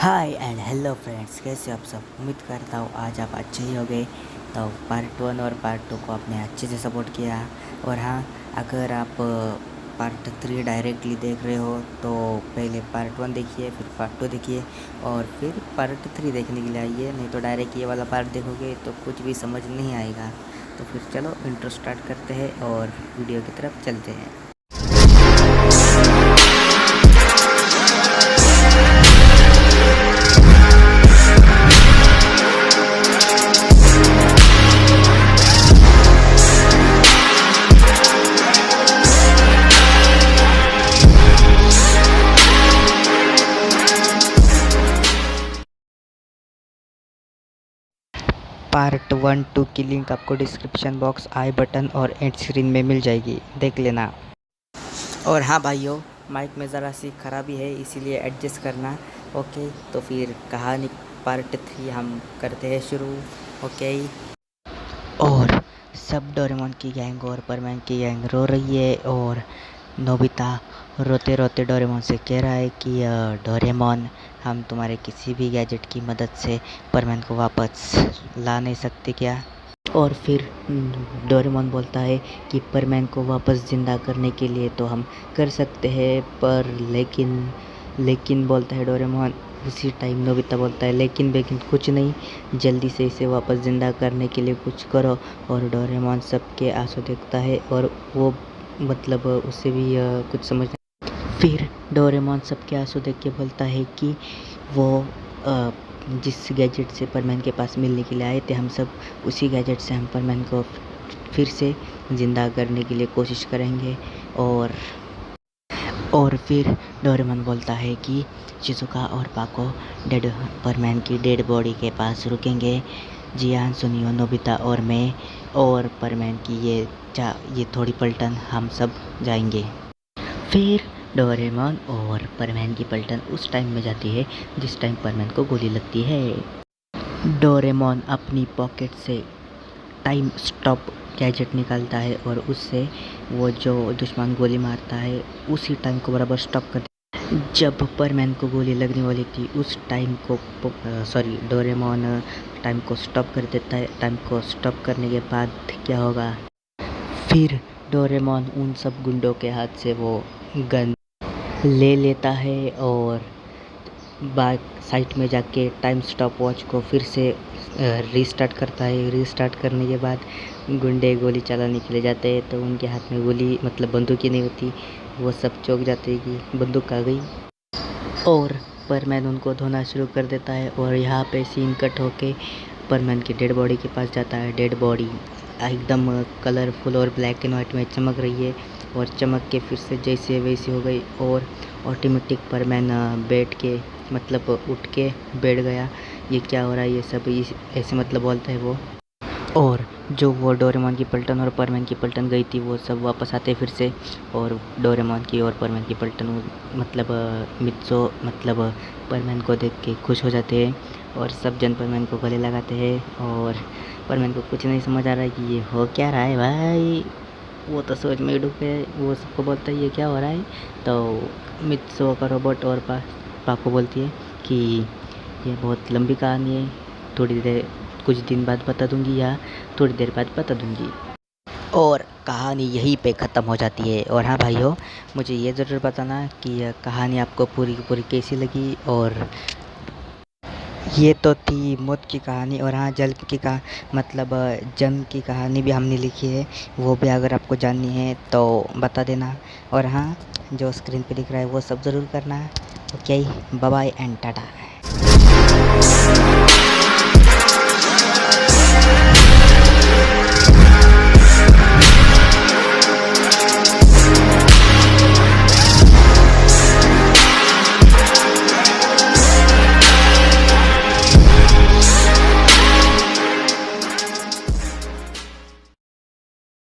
Hi and hello friends, कैसे आप सब। उम्मीद करता हूँ आज आप अच्छे ही हो गए। तो पार्ट 1 और पार्ट 2 को आपने अच्छे से सपोर्ट किया। और हाँ, अगर आप पार्ट 3 डायरेक्टली देख रहे हो तो पहले पार्ट 1 देखिए, फिर पार्ट 2 देखिए और फिर पार्ट 3 देखने के लिए आइए। नहीं तो डायरेक्ट ये वाला पार्ट देखोगे तो कुछ भी समझ नहीं आएगा। तो फिर चलो इंट्रो स्टार्ट करते हैं और वीडियो की तरफ चलते हैं। पार्ट 1 2 की लिंक आपको डिस्क्रिप्शन बॉक्स, आई बटन और एंड स्क्रीन में मिल जाएगी, देख लेना। और हाँ भाइयों, माइक में ज़रा सी खराबी है, इसीलिए एडजस्ट करना। ओके, तो फिर कहानी पार्ट 3 हम करते हैं शुरू। ओके। और सब डोरेमोन की गैंग और परमैन की गैंग रो रही है और नोबिता रोते रोते डोरेमोन से कह रहा है कि डोरेमोन, हम तुम्हारे किसी भी गैजेट की मदद से परमैन को वापस ला नहीं सकते क्या। और फिर डोरेमोन बोलता है कि परमैन को वापस ज़िंदा करने के लिए तो हम कर सकते हैं, पर लेकिन बोलता है डोरेमोन। उसी टाइम नोबिता बोलता है लेकिन कुछ नहीं, जल्दी से इसे वापस ज़िंदा करने के लिए कुछ करो। और डोरेमोन सबके आंसू देखता है और वो मतलब उससे भी कुछ समझ। फिर डोरेमोन सबके आंसू देख के बोलता है कि वो जिस गैजेट से परमैन के पास मिलने के लिए आए थे, हम सब उसी गैजेट से हम परमैन को फिर से ज़िंदा करने के लिए कोशिश करेंगे। और फिर डोरेमोन बोलता है कि शिज़ुका और पाको परमैन की डेड बॉडी के पास रुकेंगे। जियान, सुनियो, नोबिता और मैं और परमैन की ये थोड़ी पलटन हम सब जाएंगे। फिर डोरेमोन और परमैन की पलटन उस टाइम में जाती है जिस टाइम परमैन को गोली लगती है। डोरेमोन अपनी पॉकेट से टाइम स्टॉप गैजेट निकालता है और उससे वो जो दुश्मन गोली मारता है उसी टाइम को बराबर स्टॉप कर देता है। जब परमैन को गोली लगने वाली थी उस टाइम को डोरेमोन टाइम को स्टॉप कर देता है। टाइम को स्टॉप करने के बाद क्या होगा, फिर डोरेमोन उन सब गुंडों के हाथ से वो गन ले लेता है और बैक साइड में जाके टाइम स्टॉप वॉच को फिर से रीस्टार्ट करता है। रीस्टार्ट करने के बाद गुंडे गोली चलाने के लिए जाते हैं तो उनके हाथ में गोली मतलब बंदूक ही नहीं होती। वो सब चौंक जाते हैं कि बंदूक आ गई। और परमैन उनको धोना शुरू कर देता है और यहाँ पे सीन कट होके परमैन की डेड बॉडी के पास जाता है। डेड बॉडी एकदम कलरफुल और ब्लैक एंड वाइट में चमक रही है और चमक के फिर से जैसे वैसी हो गई और ऑटोमेटिक परमैन बैठ के मतलब उठ के बैठ गया। ये क्या हो रहा है, ये सब ऐसे मतलब बोलता है वो। और जो वो डोरेमोन की पलटन और परमैन की पलटन गई थी वो सब वापस आते फिर से। और डोरेमोन की और परमैन की पलटन मतलब मित्सो मतलब परमैन को देख के खुश हो जाते हैं और सब जन परमैन को गले लगाते हैं। और परमैन को कुछ नहीं समझ आ रहा है कि ये हो क्या रहा है भाई। वो तो सोच में डूब गए। वो सबको बोलता है ये क्या हो रहा है। तो मित्सो का रोबोट और पाको बोलती है कि ये बहुत लंबी कहानी है, थोड़ी देर कुछ दिन बाद बता दूंगी या थोड़ी देर बाद बता दूंगी। और कहानी यहीं पे ख़त्म हो जाती है। और हाँ भाइयों, मुझे ये ज़रूर बताना कि यह कहानी आपको पूरी की पूरी कैसी लगी। और ये तो थी मौत की कहानी। और हाँ, जल की मतलब जंग की कहानी भी हमने लिखी है, वो भी अगर आपको जाननी है तो बता देना। और हाँ, जो स्क्रीन पे दिख रहा है वो सब ज़रूर करना। Okay, bye bye and Tata.